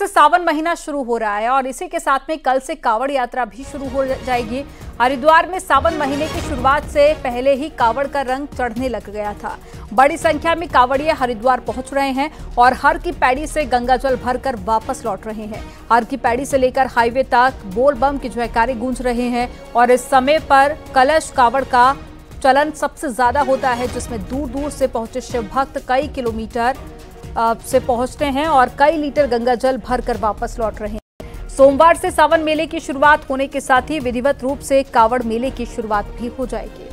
से सावन महीना शुरू हो रहा है और इसी के साथ में कल से कावड़ यात्रा भी शुरू हो जाएगी। हरिद्वार में सावन महीने की शुरुआत से पहले ही कावड़ का रंग चढ़ने लग गया था। बड़ी संख्या में कावड़िए हरिद्वार पहुंच रहे हैं और हर की पैड़ी से गंगाजल भरकर वापस लौट रहे हैं। हर की पैड़ी से लेकर हाईवे तक बोल बम की जयकारे गूंज रहे हैं और इस समय पर कलश कावड़ का चलन सबसे ज्यादा होता है, जिसमें दूर दूर से पहुंचे शिव भक्त कई किलोमीटर से पहुंचते हैं और कई लीटर गंगाजल भरकर वापस लौट रहे हैं। सोमवार से सावन मेले की शुरुआत होने के साथ ही विधिवत रूप से कावड़ मेले की शुरुआत भी हो जाएगी।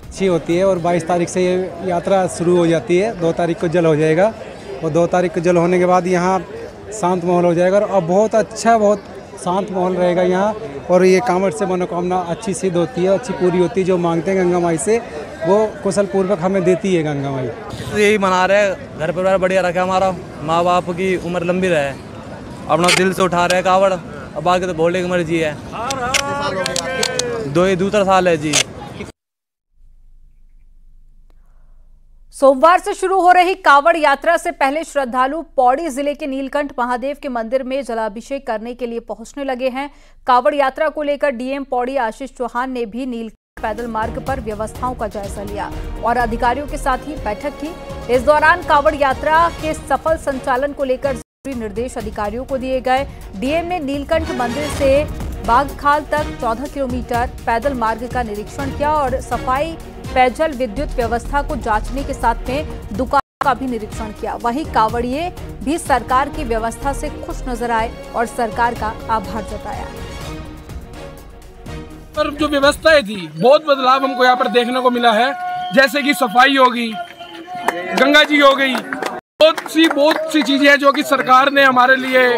अच्छी होती है और 22 तारीख से ये यात्रा शुरू हो जाती है। 2 तारीख को जल हो जाएगा और 2 तारीख को जल होने के बाद यहाँ शांत माहौल हो जाएगा और बहुत अच्छा, बहुत शांत माहौल रहेगा यहाँ। और ये कांवड़ से मनोकामना अच्छी सिद्ध होती है, अच्छी पूरी होती है। जो मांगते हैं गंगा माई से वो कुशल पूर्वक हमें देती है गंगा माई। यही मना रहे हैं, घर परिवार बढ़िया रखे, हमारा माँ बाप की उम्र लंबी रहे, अपना दिल से उठा रहे कावड़। अब बाकी तो भोले की मर्जी है। 2 साल है जी। सोमवार से शुरू हो रही कावड़ यात्रा से पहले श्रद्धालु पौड़ी जिले के नीलकंठ महादेव के मंदिर में जलाभिषेक करने के लिए पहुंचने लगे हैं। कावड़ यात्रा को लेकर डीएम पौड़ी आशीष चौहान ने भी नीलकंठ पैदल मार्ग पर व्यवस्थाओं का जायजा लिया और अधिकारियों के साथ ही बैठक की। इस दौरान कावड़ यात्रा के सफल संचालन को लेकर जरूरी निर्देश अधिकारियों को दिए गए। डीएम ने नीलकंठ मंदिर से बागखाल तक 14 किलोमीटर पैदल मार्ग का निरीक्षण किया और सफाई, पेयजल, विद्युत व्यवस्था को जांचने के साथ में दुकानों का भी निरीक्षण किया। वहीं कावड़िए भी सरकार की व्यवस्था से खुश नजर आए और सरकार का आभार जताया। पर जो व्यवस्थाएं थी, बहुत बदलाव हमको यहाँ पर देखने को मिला है। जैसे कि सफाई हो गई, गंगा जी हो गई, बहुत सी चीजें हैं जो कि सरकार ने हमारे लिए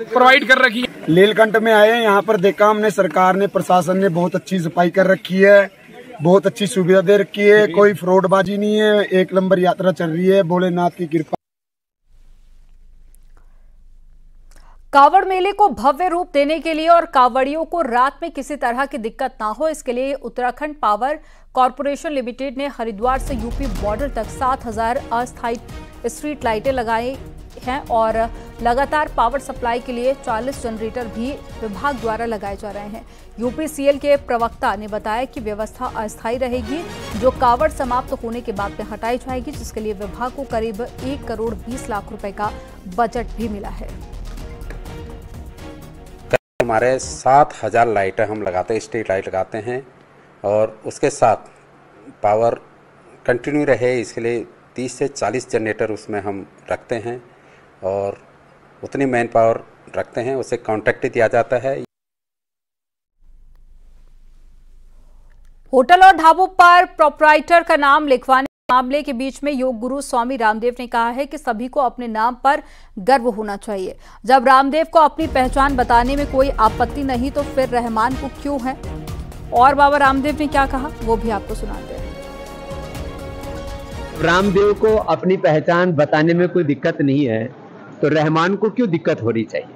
प्रोवाइड कर रखी है। नीलकंठ में आए, यहाँ पर देखा हमने, सरकार ने, प्रशासन ने बहुत अच्छी सफाई कर रखी है, बहुत अच्छी सुविधा दे रखी है। कोई फ्रॉडबाजी नहीं है, 1 नंबर यात्रा चल रही है, भोलेनाथ की कृपा। कावड़ मेले को भव्य रूप देने के लिए और कावड़ियों को रात में किसी तरह की दिक्कत ना हो, इसके लिए उत्तराखंड पावर कॉर्पोरेशन लिमिटेड ने हरिद्वार से यूपी बॉर्डर तक 7000 अस्थायी स्ट्रीट लाइटें लगाई हैं और लगातार पावर सप्लाई के लिए 40 जनरेटर भी विभाग द्वारा लगाए जा रहे हैं। यूपीसीएल के प्रवक्ता ने बताया कि व्यवस्था अस्थायी रहेगी, जो कावड़ समाप्त होने के बाद में हटाई जाएगी, जिसके लिए विभाग को करीब 1 करोड़ 20 लाख रुपए का बजट भी मिला है। हमारे 7000 लाइटें हम लगाते हैं, स्ट्रीट लाइट लगाते हैं और उसके साथ पावर कंटिन्यू रहे, इसके लिए 30 से 40 जनरेटर उसमें हम रखते हैं और उतनी मैन पावर रखते हैं, उसे कॉन्ट्रैक्ट दिया जाता है। होटल और ढाबों पर प्रोप्राइटर का नाम लिखवाने मामले के बीच में योग गुरु स्वामी रामदेव ने कहा है कि सभी को अपने नाम पर गर्व होना चाहिए। जब रामदेव को अपनी पहचान बताने में कोई आपत्ति नहीं तो फिर रहमान को क्यों है? और बाबा रामदेव ने क्या कहा वो भी आपको सुनाते हैं। रामदेव को अपनी पहचान बताने में कोई दिक्कत नहीं है तो रहमान को क्यों दिक्कत होनी चाहिए?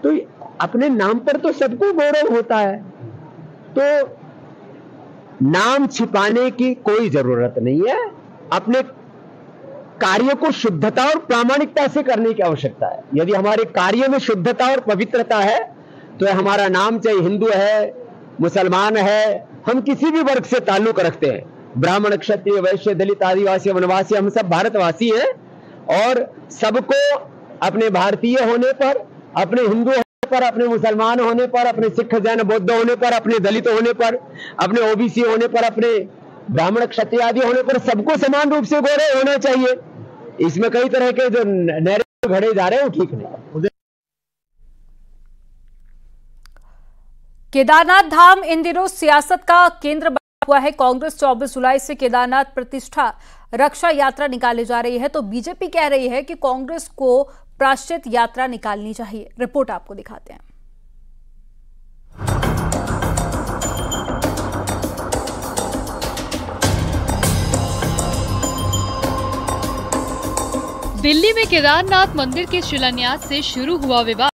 तो अपने नाम पर तो सबको गौरव होता है, तो नाम छिपाने की कोई जरूरत नहीं है। अपने कार्य को शुद्धता और प्रामाणिकता से करने की आवश्यकता है। यदि हमारे कार्य में शुद्धता और पवित्रता है तो हमारा नाम चाहे हिंदू है, मुसलमान है, हम किसी भी वर्ग से ताल्लुक रखते हैं, ब्राह्मण, क्षत्रिय, वैश्य, दलित, आदिवासी, वनवासी, हम सब भारतवासी हैं और सबको अपने भारतीय होने पर, अपने हिंदू पर, अपने मुसलमान होने पर, अपने सिख, जैन, बौद्ध होने पर, अपने दलित होने पर, अपने ओबीसी होने पर, अपने ब्राह्मण, क्षत्रिय आदि होने पर सबको समान रूप से गौरव होना चाहिए। इसमें कई तरह के जो नैरेटिव घड़े जा रहे हैं वो ठीक नहीं। केदारनाथ धाम इन दिनों सियासत का केंद्र बना हुआ है। कांग्रेस 24 जुलाई से केदारनाथ प्रतिष्ठा रक्षा यात्रा निकाली जा रही है तो बीजेपी कह रही है कि कांग्रेस को प्रायश्चित यात्रा निकालनी चाहिए। रिपोर्ट आपको दिखाते हैं। दिल्ली में केदारनाथ मंदिर के शिलान्यास से शुरू हुआ विवाद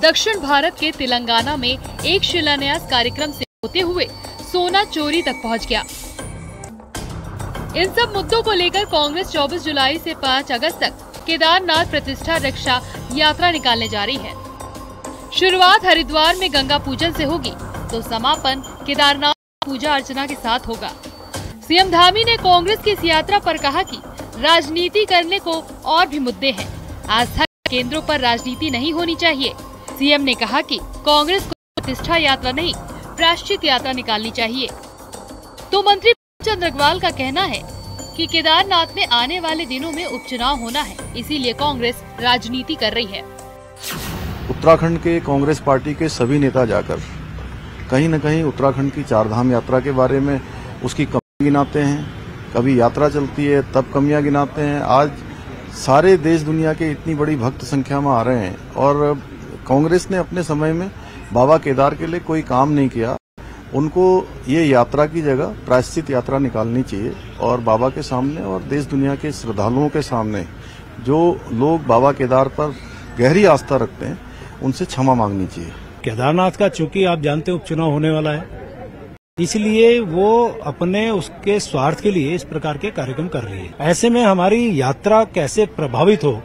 दक्षिण भारत के तेलंगाना में एक शिलान्यास कार्यक्रम से होते हुए सोना चोरी तक पहुंच गया। इन सब मुद्दों को लेकर कांग्रेस 24 जुलाई से 5 अगस्त तक केदारनाथ प्रतिष्ठा रक्षा यात्रा निकालने जा रही है। शुरुआत हरिद्वार में गंगा पूजन से होगी तो समापन केदारनाथ पूजा अर्चना के साथ होगा। सीएम धामी ने कांग्रेस की इस यात्रा पर कहा कि राजनीति करने को और भी मुद्दे हैं, आस्था के केंद्रों पर राजनीति नहीं होनी चाहिए। सीएम ने कहा कि कांग्रेस को प्रतिष्ठा यात्रा नहीं, प्रायश्चित यात्रा निकालनी चाहिए। तो मंत्री चंद्र अग्रवाल का कहना है कि केदारनाथ में आने वाले दिनों में उपचुनाव होना है, इसीलिए कांग्रेस राजनीति कर रही है। उत्तराखंड के कांग्रेस पार्टी के सभी नेता जाकर कहीं न कहीं उत्तराखंड की चारधाम यात्रा के बारे में उसकी कमी गिनाते हैं। कभी यात्रा चलती है तब कमियां गिनाते हैं। आज सारे देश दुनिया के इतनी बड़ी भक्त संख्या में आ रहे हैं और कांग्रेस ने अपने समय में बाबा केदार के लिए कोई काम नहीं किया। उनको ये यात्रा की जगह प्रायश्चित यात्रा निकालनी चाहिए और बाबा के सामने और देश दुनिया के श्रद्धालुओं के सामने जो लोग बाबा केदार पर गहरी आस्था रखते हैं उनसे क्षमा मांगनी चाहिए। केदारनाथ का चूंकि आप जानते हैं उपचुनाव होने वाला है, इसलिए वो अपने उसके स्वार्थ के लिए इस प्रकार के कार्यक्रम कर रही है। ऐसे में हमारी यात्रा कैसे प्रभावित हो,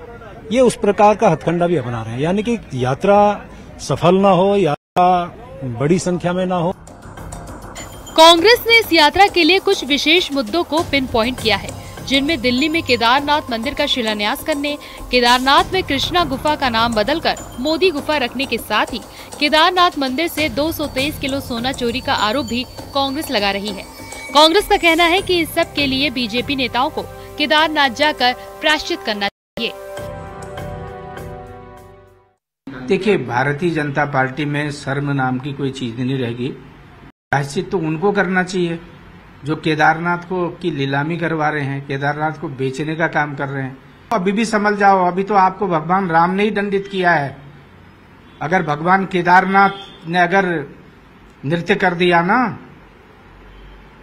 ये उस प्रकार का हथकंडा भी अपना रहे हैं, यानी कि यात्रा सफल ना हो, यात्रा बड़ी संख्या में ना हो। कांग्रेस ने इस यात्रा के लिए कुछ विशेष मुद्दों को पिन पॉइंट किया है, जिनमें दिल्ली में केदारनाथ मंदिर का शिलान्यास करने, केदारनाथ में कृष्णा गुफा का नाम बदलकर मोदी गुफा रखने के साथ ही केदारनाथ मंदिर से 223 किलो सोना चोरी का आरोप भी कांग्रेस लगा रही है। कांग्रेस का कहना है कि इस सब के लिए बीजेपी नेताओं को केदारनाथ जाकर प्रायश्चित करना चाहिए। देखिए, भारतीय जनता पार्टी में शर्म नाम की कोई चीज नहीं रहेगी। प्रायश्चित तो उनको करना चाहिए जो केदारनाथ को की नीलामी करवा रहे हैं, केदारनाथ को बेचने का काम कर रहे हैं। अभी भी समझ जाओ, अभी तो आपको भगवान राम ने ही दंडित किया है। अगर भगवान केदारनाथ ने अगर नृत्य कर दिया ना,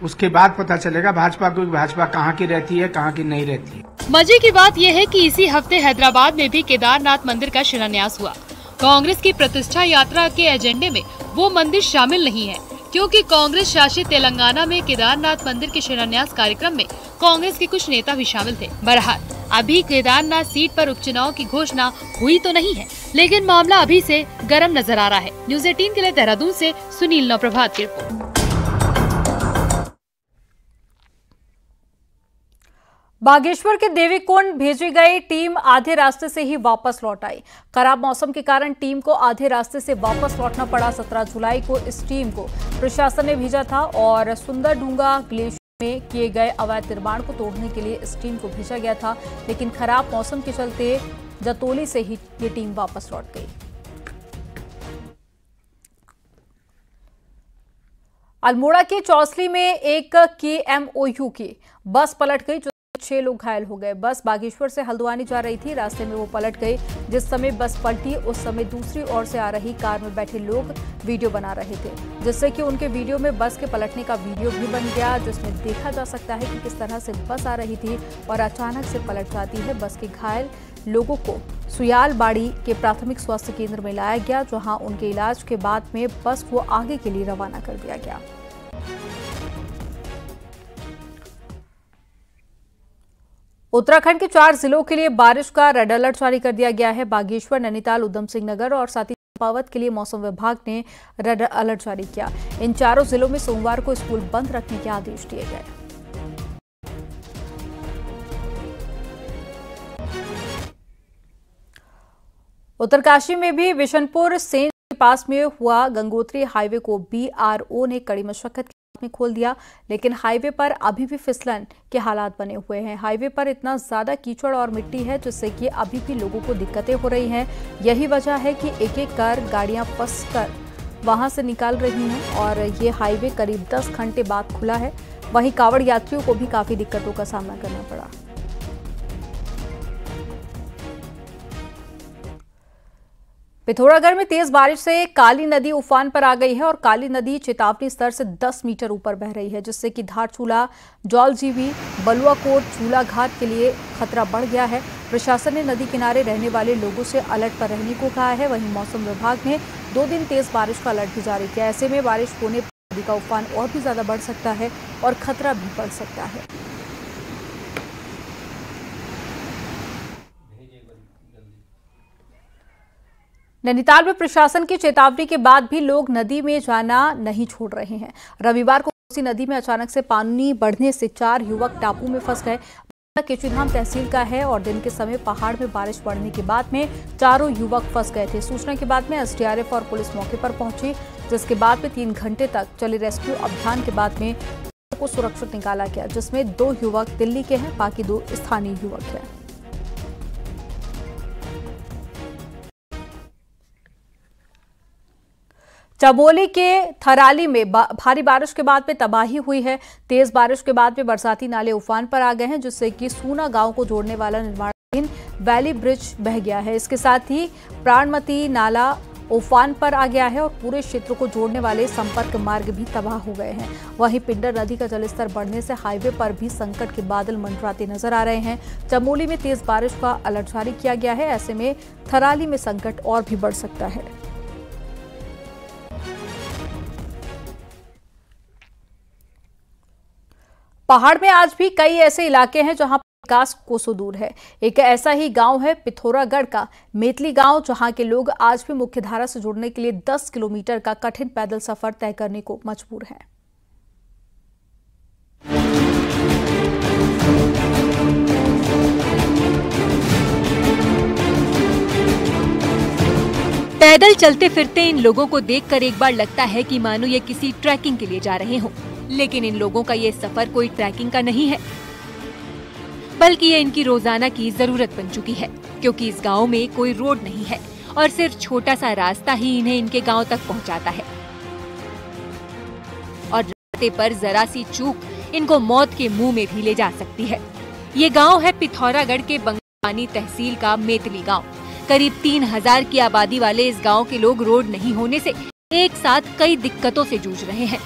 उसके बाद पता चलेगा भाजपा कहाँ की रहती है, कहाँ की नहीं रहती है। मजे की बात यह है कि इसी हफ्ते हैदराबाद में भी केदारनाथ मंदिर का शिलान्यास हुआ। कांग्रेस की प्रतिष्ठा यात्रा के एजेंडे में वो मंदिर शामिल नहीं है, क्योंकि कांग्रेस शासित तेलंगाना में केदारनाथ मंदिर के शिलान्यास कार्यक्रम में कांग्रेस के कुछ नेता भी शामिल थे। बहरहाल अभी केदारनाथ सीट पर उपचुनाव की घोषणा हुई तो नहीं है, लेकिन मामला अभी से गर्म नजर आ रहा है। न्यूज़ 18 के लिए देहरादून से सुनील नवप्रभात की रिपोर्ट। बागेश्वर के देवीकुंड भेजी गई टीम आधे रास्ते से ही वापस लौट आई। खराब मौसम के कारण टीम को आधे रास्ते से वापस लौटना पड़ा। 17 जुलाई को इस टीम को प्रशासन ने भेजा था और सुंदरढूंगा ग्लेशियर में किए गए अवैध निर्माण को तोड़ने के लिए इस टीम को भेजा गया था, लेकिन खराब मौसम के चलते जतोली से ही ये टीम वापस लौट गई। अल्मोड़ा के चौसली में एक KMOU की बस पलट गई, 6 लोग घायल हो गए। बस बागेश्वर से हल्द्वानी जा रही थी, रास्ते में वो पलट गई। जिस समय बस पलटी उस समय दूसरी ओर से आ रही कार में बैठे लोग वीडियो बना रहे थे, जिससे कि उनके वीडियो में बस के पलटने का वीडियो भी बन गया, जिसमें देखा जा सकता है कि किस तरह से बस आ रही थी और अचानक से पलट जाती है। बस के घायल लोगों को सुयालबाड़ी के प्राथमिक स्वास्थ्य केंद्र में लाया गया, जहाँ उनके इलाज के बाद में बस को आगे के लिए रवाना कर दिया गया। उत्तराखंड के 4 जिलों के लिए बारिश का रेड अलर्ट जारी कर दिया गया है। बागेश्वर, नैनीताल, उधम सिंह नगर और साथ ही चंपावत के लिए मौसम विभाग ने रेड अलर्ट जारी किया। इन चारों जिलों में सोमवार को स्कूल बंद रखने के आदेश दिए गए। उत्तरकाशी में भी बिशनपुर सेंज के पास में हुआ गंगोत्री हाईवे को BRO ने कड़ी मशक्कत में खोल दिया, लेकिन हाईवे पर अभी भी फिसलन के हालात बने हुए हैं। हाईवे पर इतना ज्यादा कीचड़ और मिट्टी है, जिससे कि अभी भी लोगों को दिक्कतें हो रही हैं। यही वजह है कि एक एक कर गाड़ियां फंसकर वहां से निकाल रही हैं और ये हाईवे करीब 10 घंटे बाद खुला है। वहीं कांवड़ यात्रियों को भी काफी दिक्कतों का सामना करना पड़ा। पिथौरागढ़ में तेज बारिश से काली नदी उफान पर आ गई है और काली नदी चेतावनी स्तर से 10 मीटर ऊपर बह रही है, जिससे कि धारचूला, जौलजीबी, बलुआकोट, चूला घाट के लिए खतरा बढ़ गया है। प्रशासन ने नदी किनारे रहने वाले लोगों से अलर्ट पर रहने को कहा है। वहीं मौसम विभाग ने 2 दिन तेज बारिश का अलर्ट भी जारी किया। ऐसे में बारिश होने पर नदी का उफान और भी ज्यादा बढ़ सकता है और खतरा भी बढ़ सकता है। नैनीताल में प्रशासन की चेतावनी के बाद भी लोग नदी में जाना नहीं छोड़ रहे हैं। रविवार को कोसी नदी में अचानक से पानी बढ़ने से 4 युवक टापू में फंस गए। केचुधाम तहसील का है और दिन के समय पहाड़ में बारिश पड़ने के बाद में चारों युवक फंस गए थे। सूचना के बाद में एसडीआरएफ और पुलिस मौके पर पहुंची, जिसके बाद में 3 घंटे तक चले रेस्क्यू अभियान के बाद में को सुरक्षित निकाला गया, जिसमें 2 युवक दिल्ली के हैं, बाकी 2 स्थानीय युवक हैं। चमोली के थराली में भारी बारिश के बाद में तबाही हुई है। तेज बारिश के बाद में बरसाती नाले उफान पर आ गए हैं, जिससे कि सूना गांव को जोड़ने वाला निर्माणाधीन वैली ब्रिज बह गया है। इसके साथ ही प्राणमती नाला उफान पर आ गया है और पूरे क्षेत्र को जोड़ने वाले संपर्क मार्ग भी तबाह हो गए हैं। वहीं पिंडर नदी का जलस्तर बढ़ने से हाईवे पर भी संकट के बादल मंडराते नजर आ रहे हैं। चमोली में तेज बारिश का अलर्ट जारी किया गया है। ऐसे में थराली में संकट और भी बढ़ सकता है। पहाड़ में आज भी कई ऐसे इलाके हैं जहां विकास कोसों दूर है। एक ऐसा ही गांव है पिथौरागढ़ का मेतली गांव, जहां के लोग आज भी मुख्यधारा से जुड़ने के लिए 10 किलोमीटर का कठिन पैदल सफर तय करने को मजबूर हैं। पैदल चलते फिरते इन लोगों को देखकर एक बार लगता है कि मानो ये किसी ट्रैकिंग के लिए जा रहे हों, लेकिन इन लोगों का ये सफर कोई ट्रैकिंग का नहीं है, बल्कि ये इनकी रोजाना की जरूरत बन चुकी है, क्योंकि इस गांव में कोई रोड नहीं है और सिर्फ छोटा सा रास्ता ही इन्हें इनके गांव तक पहुंचाता है। और रास्ते पर जरा सी चूक इनको मौत के मुंह में भी ले जा सकती है। ये गांव है पिथौरागढ़ के बंगानी तहसील का मेतली गांव। करीब 3000 की आबादी वाले इस गांव के लोग रोड नहीं होने से एक साथ कई दिक्कतों से जूझ रहे हैं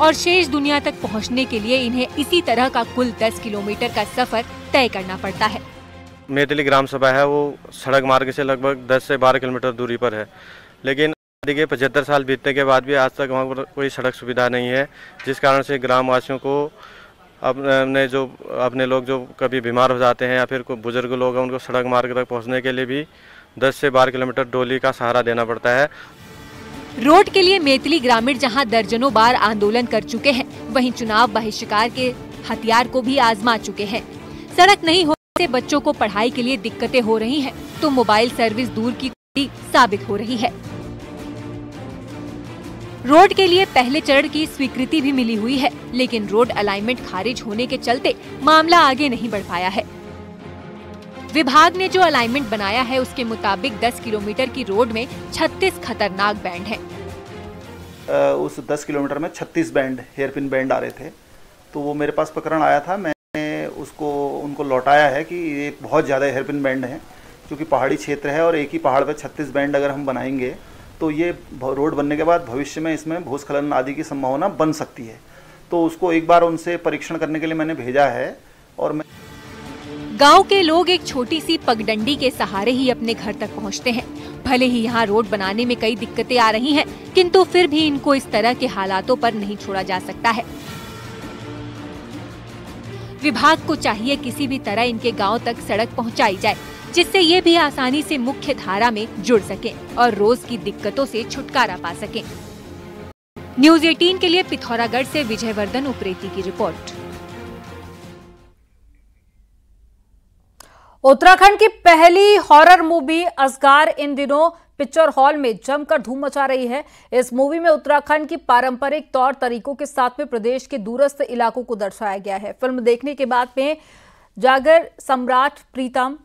और शेष दुनिया तक पहुंचने के लिए इन्हें इसी तरह का कुल 10 किलोमीटर का सफर तय करना पड़ता है। मेतली ग्राम सभा है वो सड़क मार्ग से लगभग 10 से 12 किलोमीटर दूरी पर है, लेकिन देखिए 75 साल बीतने के बाद भी आज तक वहाँ पर कोई सड़क सुविधा नहीं है, जिस कारण से ग्रामवासियों को अपने लोग जो कभी बीमार हो जाते हैं या फिर कोई बुजुर्ग लोग हैं, उनको सड़क मार्ग तक पहुँचने के लिए भी 10 से 12 किलोमीटर डोली का सहारा देना पड़ता है। रोड के लिए मेतली ग्रामीण जहां दर्जनों बार आंदोलन कर चुके हैं, वहीं चुनाव बहिष्कार के हथियार को भी आजमा चुके हैं। सड़क नहीं होने से बच्चों को पढ़ाई के लिए दिक्कतें हो रही हैं, तो मोबाइल सर्विस दूर की साबित हो रही है। रोड के लिए पहले चरण की स्वीकृति भी मिली हुई है, लेकिन रोड अलाइनमेंट खारिज होने के चलते मामला आगे नहीं बढ़ पाया है। विभाग ने जो अलाइनमेंट बनाया है उसके मुताबिक 10 किलोमीटर की रोड में 36 खतरनाक बैंड हैं। उस 10 किलोमीटर में 36 बैंड हेयरपिन बैंड आ रहे थे, तो वो मेरे पास प्रकरण आया था। मैंने उनको लौटाया है कि ये बहुत ज़्यादा हेयरपिन बैंड हैं, क्योंकि पहाड़ी क्षेत्र है और एक ही पहाड़ पर 36 बैंड अगर हम बनाएंगे तो ये रोड बनने के बाद भविष्य में इसमें भूस्खलन आदि की संभावना बन सकती है। तो उसको एक बार उनसे परीक्षण करने के लिए मैंने भेजा है। और गांव के लोग एक छोटी सी पगडंडी के सहारे ही अपने घर तक पहुंचते हैं। भले ही यहाँ रोड बनाने में कई दिक्कतें आ रही हैं, किंतु फिर भी इनको इस तरह के हालातों पर नहीं छोड़ा जा सकता है। विभाग को चाहिए किसी भी तरह इनके गांव तक सड़क पहुंचाई जाए, जिससे ये भी आसानी से मुख्य धारा में जुड़ सकें और रोज की दिक्कतों से छुटकारा पा सकें। न्यूज़ 18 के लिए पिथौरागढ़ से विजयवर्धन उप्रेती की रिपोर्ट। उत्तराखंड की पहली हॉरर मूवी असगार इन दिनों पिक्चर हॉल में जमकर धूम मचा रही है। इस मूवी में उत्तराखंड की पारंपरिक तौर तरीकों के साथ में प्रदेश के दूरस्थ इलाकों को दर्शाया गया है। फिल्म देखने के बाद में जागर सम्राट प्रीतम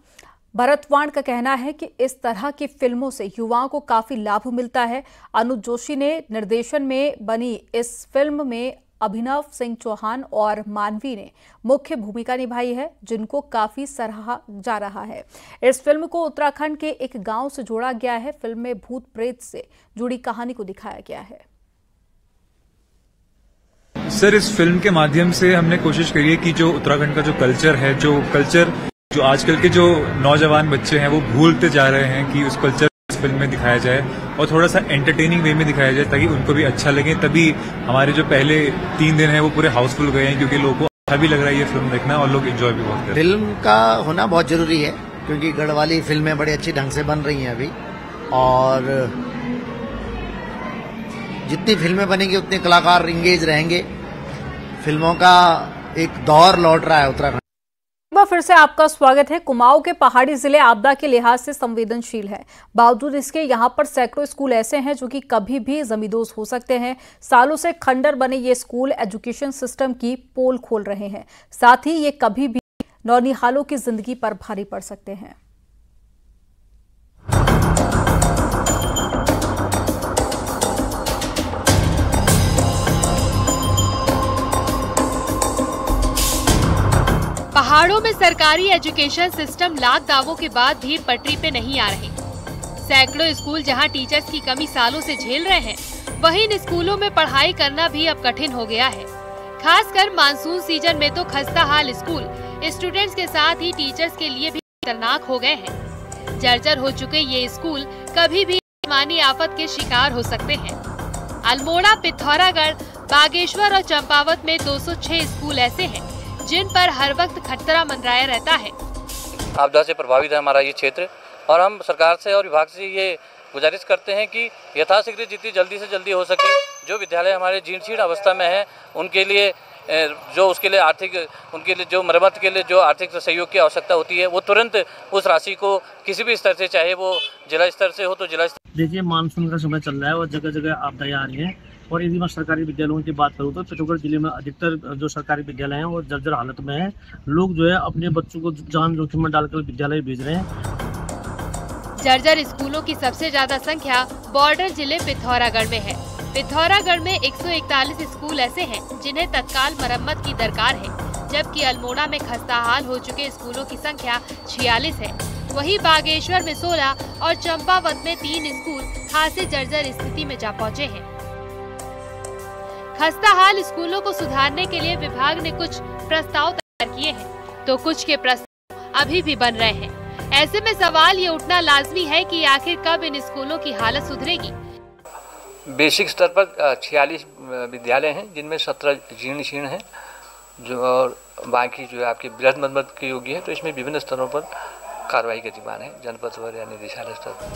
भरतवाण का कहना है कि इस तरह की फिल्मों से युवाओं को काफी लाभ मिलता है। अनुज जोशी ने निर्देशन में बनी इस फिल्म में अभिनव सिंह चौहान और मानवी ने मुख्य भूमिका निभाई है, जिनको काफी सराहा जा रहा है। इस फिल्म को उत्तराखंड के एक गांव से जोड़ा गया है। फिल्म में भूत प्रेत से जुड़ी कहानी को दिखाया गया है। सर, इस फिल्म के माध्यम से हमने कोशिश करी है कि जो उत्तराखंड का जो कल्चर है, जो आजकल के जो नौजवान बच्चे हैं वो भूलते जा रहे हैं, कि उस कल्चर इस फिल्म में दिखाया जाए और थोड़ा सा एंटरटेनिंग वे में दिखाया जाए, ताकि उनको भी अच्छा लगे। तभी हमारे जो पहले 3 दिन हैं वो पूरे हाउसफुल गए हैं, क्योंकि लोगों को अच्छा भी लग रहा है ये फिल्म देखना और लोग एंजॉय भी बहुत कर रहे हैं। फिल्म का होना बहुत जरूरी है, क्योंकि गढ़वाली फिल्में बड़ी अच्छी ढंग से बन रही हैं अभी, और जितनी फिल्में बनेंगी उतने कलाकार इंगेज रहेंगे। फिल्मों का एक दौर लौट रहा है उत्तराखंड। फिर से आपका स्वागत है। कुमाऊं के पहाड़ी जिले आपदा के लिहाज से संवेदनशील है। बावजूद इसके यहाँ पर सैकड़ों स्कूल ऐसे हैं जो कि कभी भी जमींदोज हो सकते हैं। सालों से खंडर बने ये स्कूल एजुकेशन सिस्टम की पोल खोल रहे हैं। साथ ही ये कभी भी नौनिहालों की जिंदगी पर भारी पड़ सकते हैं। पहाड़ों में सरकारी एजुकेशन सिस्टम लाख दावों के बाद भी पटरी पे नहीं आ रहे। सैकड़ों स्कूल जहां टीचर्स की कमी सालों से झेल रहे हैं, वहीं इन स्कूलों में पढ़ाई करना भी अब कठिन हो गया है। खासकर मानसून सीजन में तो खस्ता हाल स्कूल स्टूडेंट्स के साथ ही टीचर्स के लिए भी खतरनाक हो गए हैं। जर्जर हो चुके ये स्कूल कभी भी आसमानी आफत के शिकार हो सकते हैं। अल्मोड़ा, पिथौरागढ़, बागेश्वर और चंपावत में 206 स्कूल ऐसे हैं जिन पर हर वक्त खतरा मंडराया रहता है। आपदा से प्रभावित है हमारा ये क्षेत्र, और हम सरकार से और विभाग से ये गुजारिश करते हैं कि यथाशीघ्र जितनी जल्दी से जल्दी हो सके जो विद्यालय हमारे जीर्ण अवस्था में है उनके लिए उसके लिए आर्थिक, उनके लिए जो मरम्मत के लिए जो आर्थिक सहयोग की आवश्यकता होती है वो तुरंत उस राशि को किसी भी स्तर से, चाहे वो जिला स्तर से हो तो जिला स्तर। देखिए, मानसून का समय चल रहा है और जगह जगह आपदाएं आ रही हैं, और यदि मैं सरकारी विद्यालयों की बात करूँ तो पिथौरागढ़ जिले में अधिकतर जो सरकारी विद्यालय हैं वो जर्जर हालत में हैं। लोग जो है अपने बच्चों को जान जोखिम में डालकर विद्यालय भेज रहे हैं। जर्जर स्कूलों की सबसे ज्यादा संख्या बॉर्डर जिले पिथौरागढ़ में है। पिथौरागढ़ में 141 स्कूल ऐसे हैं जिन्हें तत्काल मरम्मत की दरकार है, जबकि अल्मोड़ा में खस्ताहाल हो चुके स्कूलों की संख्या 46 है। वहीं बागेश्वर में 16 और चंपावत में 3 स्कूल खासे जर्जर स्थिति में जा पहुँचे हैं। खस्ताहाल स्कूलों को सुधारने के लिए विभाग ने कुछ प्रस्ताव तैयार किए हैं, तो कुछ के प्रस्ताव अभी भी बन रहे हैं। ऐसे में सवाल ये उठना लाजमी है कि आखिर कब इन स्कूलों की हालत सुधरेगी। बेसिक स्तर पर 46 विद्यालय हैं जिनमें 17 जीर्ण हैं, जो और बाकी जो है आपके बृहद मरम्मत के योग्य है। तो इसमें विभिन्न स्तरों पर कार्रवाई गतिमान है, जनपद स्तर या निदेशालय स्तर पर।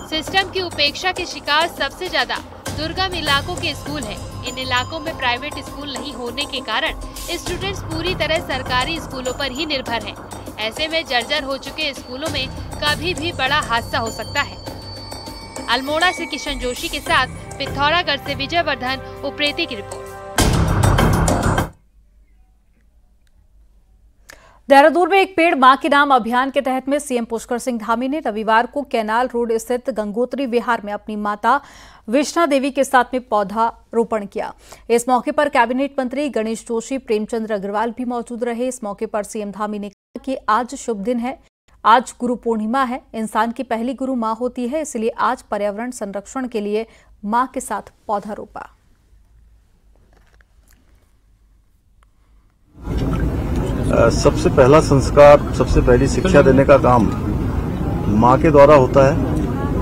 सिस्टम की उपेक्षा के शिकार सबसे ज्यादा दुर्गम इलाकों के स्कूल हैं। इन इलाकों में प्राइवेट स्कूल नहीं होने के कारण स्टूडेंट्स पूरी तरह सरकारी स्कूलों पर ही निर्भर हैं। ऐसे में जर्जर हो चुके स्कूलों में कभी भी बड़ा हादसा हो सकता है। अल्मोड़ा से किशन जोशी के साथ पिथौरागढ़ से विजय वर्धन, उप्रेती की रिपोर्ट। देहरादून में एक पेड़ मां के नाम अभियान के तहत में सीएम पुष्कर सिंह धामी ने रविवार को कैनाल रोड स्थित गंगोत्री विहार में अपनी माता विष्णा देवी के साथ में पौधा रोपण किया। इस मौके पर कैबिनेट मंत्री गणेश जोशी, प्रेमचंद अग्रवाल भी मौजूद रहे। इस मौके पर सीएम धामी ने कहा कि आज शुभ दिन है, आज गुरु पूर्णिमा है। इंसान की पहली गुरु मां होती है, इसलिए आज पर्यावरण संरक्षण के लिए मां के साथ पौधा रोपा। सबसे पहला संस्कार, सबसे पहली शिक्षा देने का काम माँ के द्वारा होता है।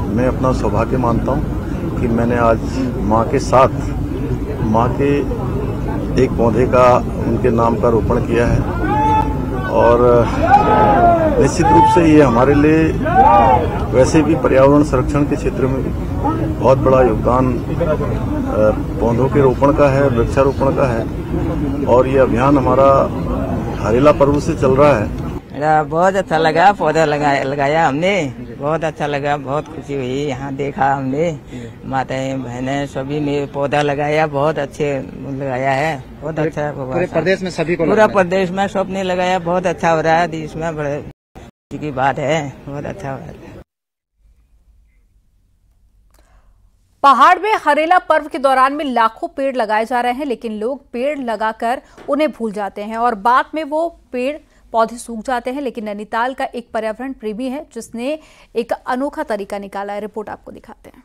मैं अपना सौभाग्य मानता हूँ कि मैंने आज माँ के साथ माँ के एक पौधे का उनके नाम का रोपण किया है, और निश्चित रूप से ये हमारे लिए वैसे भी पर्यावरण संरक्षण के क्षेत्र में बहुत बड़ा योगदान पौधों के रोपण का है, वृक्षारोपण का है। और ये अभियान हमारा हरेला पर्व से चल रहा है। मेरा बहुत अच्छा लगा, पौधा लगाया हमने, बहुत अच्छा लगा, बहुत खुशी हुई। यहाँ देखा हमने, माताएं बहनें सभी ने पौधा लगाया, बहुत अच्छे लगाया है, बहुत अच्छा। पूरे प्रदेश में सभी को, पूरा प्रदेश में सबने लगाया, बहुत अच्छा हो रहा है। इसमें बड़े खुशी की बात है, बहुत अच्छा हो रहा है। पहाड़ में हरेला पर्व के दौरान में लाखों पेड़ लगाए जा रहे हैं, लेकिन लोग पेड़ लगाकर उन्हें भूल जाते हैं और बाद में वो पेड़ पौधे सूख जाते हैं। लेकिन नैनीताल का एक पर्यावरण प्रेमी है जिसने एक अनोखा तरीका निकाला है। रिपोर्ट आपको दिखाते हैं।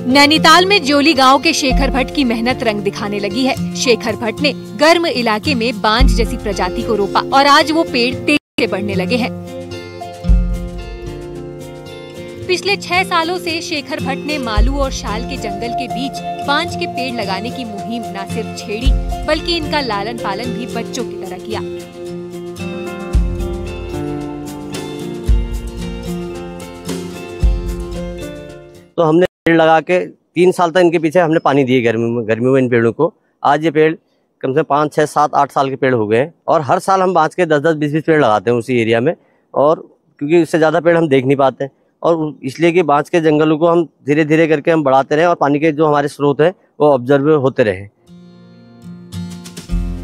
नैनीताल में जोली गांव के शेखर भट्ट की मेहनत रंग दिखाने लगी है। शेखर भट्ट ने गर्म इलाके में बांज जैसी प्रजाति को रोपा और आज वो पेड़ तेजी से बढ़ने लगे हैं। पिछले 6 सालों से शेखर भट्ट ने मालू और शाल के जंगल के बीच बांज के पेड़ लगाने की मुहिम न सिर्फ छेड़ी बल्कि इनका लालन पालन भी बच्चों की तरह किया। तो हमने पेड़ लगा के 3 साल तक इनके पीछे हमने पानी दिए गर्मियों में इन पेड़ों को। आज ये पेड़ कम से कम 5, 6, 7, 8 साल के पेड़ हो गए हैं और हर साल हम बांज के 10, 20 पेड़ लगाते हैं उसी एरिया में। और क्योंकि इससे ज़्यादा पेड़ हम देख नहीं पाते हैं और इसलिए कि बांज के जंगलों को हम धीरे धीरे करके हम बढ़ाते रहे और पानी के जो हमारे स्रोत है वो ऑब्जर्व होते रहे।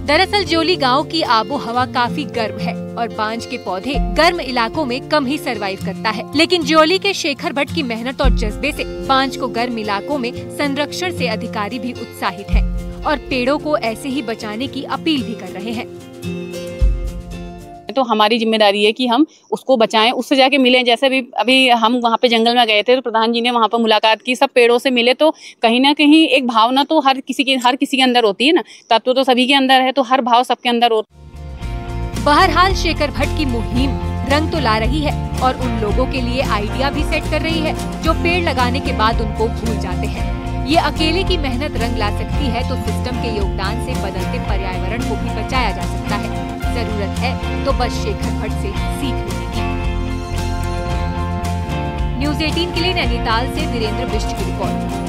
दरअसल ज्योली गांव की आबो हवा काफी गर्म है और बांज के पौधे गर्म इलाकों में कम ही सरवाइव करता है। लेकिन ज्योली के शेखर भट्ट की मेहनत और जज्बे से बांज को गर्म इलाकों में संरक्षण से अधिकारी भी उत्साहित हैं और पेड़ों को ऐसे ही बचाने की अपील भी कर रहे हैं। तो हमारी जिम्मेदारी है कि हम उसको बचाएं, उससे जाके मिलें। जैसे भी अभी हम वहाँ पे जंगल में गए थे तो प्रधान जी ने वहाँ पर मुलाकात की, सब पेड़ों से मिले। तो कहीं ना कहीं एक भावना तो हर किसी के अंदर होती है ना, तत्व तो सभी के अंदर है, तो हर भाव सबके अंदर होता। बहरहाल शेखर भट्ट की मुहिम रंग तो ला रही है और उन लोगों के लिए आइडिया भी सेट कर रही है जो पेड़ लगाने के बाद उनको भूल जाते हैं। ये अकेले की मेहनत रंग ला सकती है तो सिस्टम के योगदान से बदलते पर्यावरण को भी बचाया जा सकता है। जरूरत है तो बस शेखर भट्ट से सीख लेने की। न्यूज़ 18 के लिए नैनीताल से वीरेंद्र बिष्ट की रिपोर्ट।